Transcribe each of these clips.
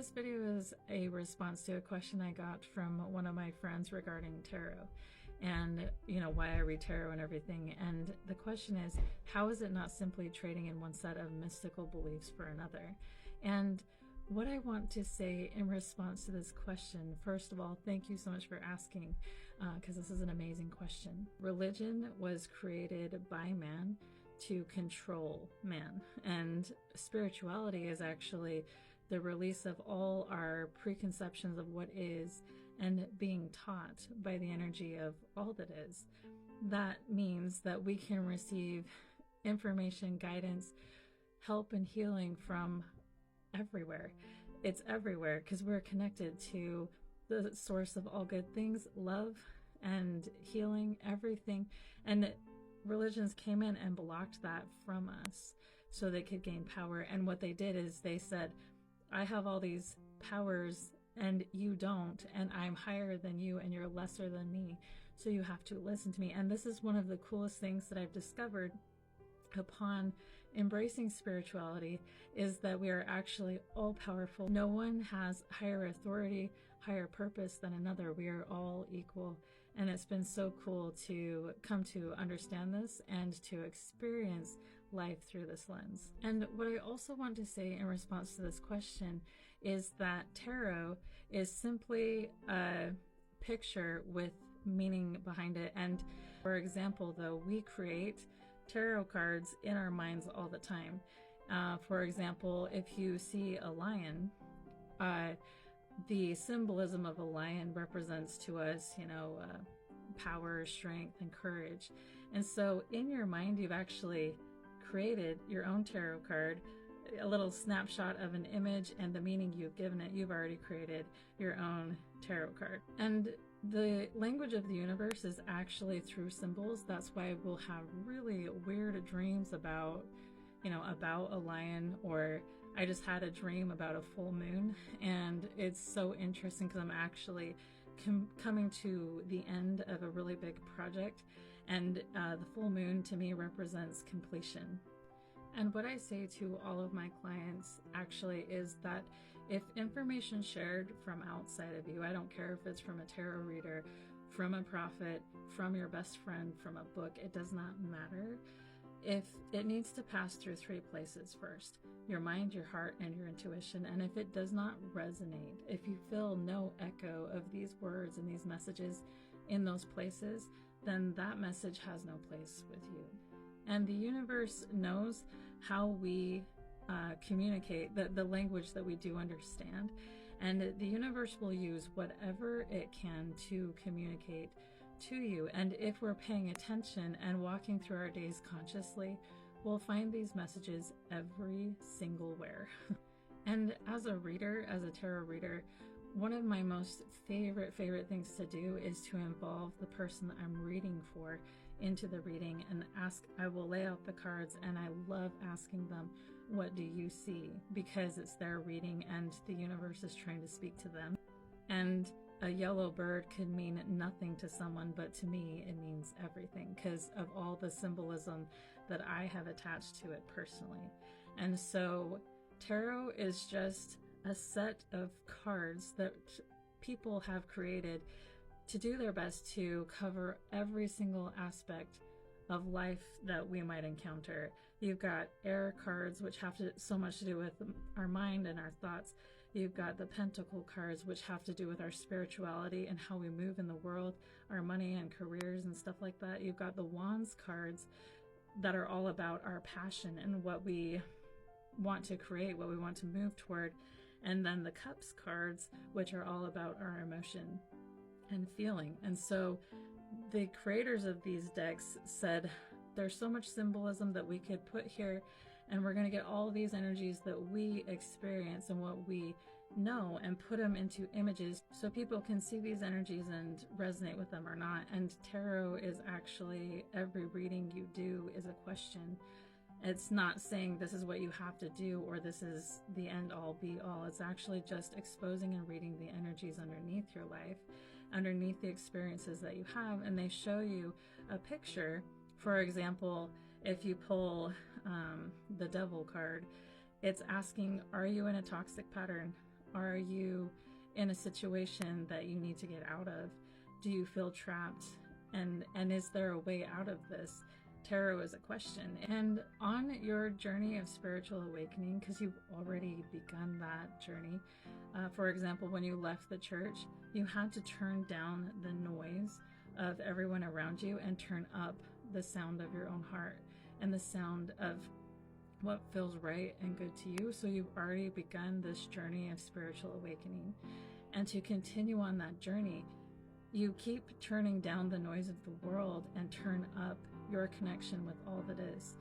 This video is a response to a question I got from one of my friends regarding tarot and, why I read tarot and everything. And the question is, how is it not simply trading in one set of mystical beliefs for another? And what I want to say in response to this question, first of all, thank you so much for asking, because this is an amazing question. Religion was created by man to control man, and spirituality is actually the release of all our preconceptions of what is and being taught by the energy of all that is. That means that we can receive information, guidance, help, and healing from everywhere. It's everywhere because we're connected to the source of all good things, love and healing, everything. And religions came in and blocked that from us so they could gain power. And what they did is they said, I have all these powers and you don't, and I'm higher than you and you're lesser than me, so you have to listen to me. And this is one of the coolest things that I've discovered upon embracing spirituality, is that we are actually all powerful. No one has higher authority, higher purpose than another. We are all equal. And it's been so cool to come to understand this and to experience life through this lens. And what I also want to say in response to this question is that tarot is simply a picture with meaning behind it. And for example, though, we create tarot cards in our minds all the time. For example, if you see a lion, the symbolism of a lion represents to us, power, strength, and courage. And so in your mind, you've actually created your own tarot card, a little snapshot of an image and the meaning you've given it. You've already created your own tarot card. And the language of the universe is actually through symbols. That's why we'll have really weird dreams about, about a lion, or I just had a dream about a full moon. And it's so interesting because I'm actually coming to the end of a really big project. And the full moon to me represents completion. And what I say to all of my clients actually is that if information shared from outside of you, I don't care if it's from a tarot reader, from a prophet, from your best friend, from a book, it does not matter. If it needs to pass through three places first: your mind, your heart, and your intuition. And if it does not resonate, if you feel no echo of these words and these messages in those places, then that message has no place with you. And the universe knows how we communicate, the language that we do understand. And the universe will use whatever it can to communicate to you. And if we're paying attention and walking through our days consciously, we'll find these messages every single where. And as a reader, as a tarot reader, one of my most favorite things to do is to involve the person that I'm reading for into the reading and ask. I will lay out the cards and I love asking them, what do you see? Because it's their reading and the universe is trying to speak to them. And a yellow bird could mean nothing to someone, but to me it means everything because of all the symbolism that I have attached to it personally. And so tarot is just a set of cards that people have created to do their best to cover every single aspect of life that we might encounter. You've got air cards, which have so much to do with our mind and our thoughts. You've got the pentacle cards, which have to do with our spirituality and how we move in the world, our money and careers and stuff like that. You've got the wands cards that are all about our passion and what we want to create, what we want to move toward. And then the cups cards, which are all about our emotion and feeling. And so the creators of these decks said, there's so much symbolism that we could put here, and we're going to get all these energies that we experience and what we know and put them into images so people can see these energies and resonate with them or not. And tarot is actually, every reading you do is a question. It's not saying this is what you have to do or this is the end all be all. It's actually just exposing and reading the energies underneath your life, underneath the experiences that you have. And they show you a picture. For example, if you pull the Devil card, it's asking, are you in a toxic pattern? Are you in a situation that you need to get out of? Do you feel trapped? And is there a way out of this? Tarot is a question. And on your journey of spiritual awakening, because you've already begun that journey, for example, when you left the church, you had to turn down the noise of everyone around you and turn up the sound of your own heart and the sound of what feels right and good to you. So you've already begun this journey of spiritual awakening. And to continue on that journey, you keep turning down the noise of the world and turn up your connection with all that is,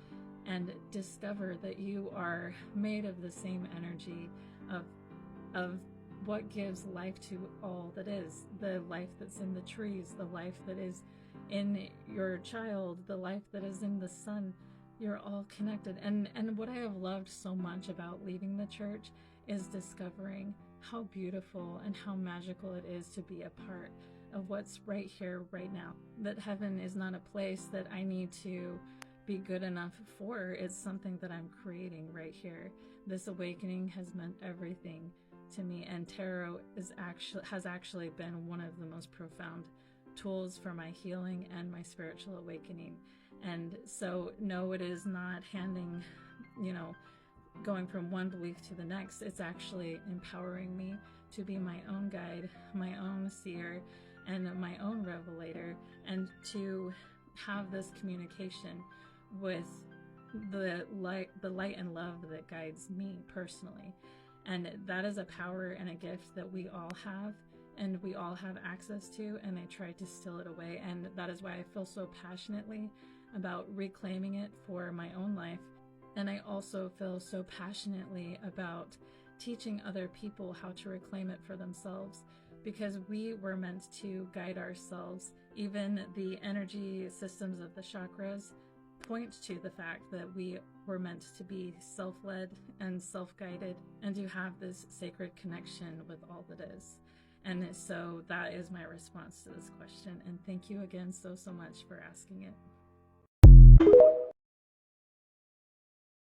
and discover that you are made of the same energy of what gives life to all that is, the life that's in the trees, the life that is in your child, the life that is in the sun. You're all connected. And what I have loved so much about leaving the church is discovering how beautiful and how magical it is to be a part of what's right here, right now. That heaven is not a place that I need to be good enough for. It's something that I'm creating right here. This awakening has meant everything to me, and tarot has actually been one of the most profound tools for my healing and my spiritual awakening. And so, no, it is not handing, going from one belief to the next. It's actually empowering me to be my own guide, my own seer, and my own revelator, and to have this communication with the light and love that guides me personally. And that is a power and a gift that we all have, and we all have access to, and I try to steal it away. And that is why I feel so passionately about reclaiming it for my own life. And I also feel so passionately about teaching other people how to reclaim it for themselves, because we were meant to guide ourselves. Even the energy systems of the chakras point to the fact that we were meant to be self-led and self-guided, and to have this sacred connection with all that is. And so that is my response to this question. And thank you again so much for asking it.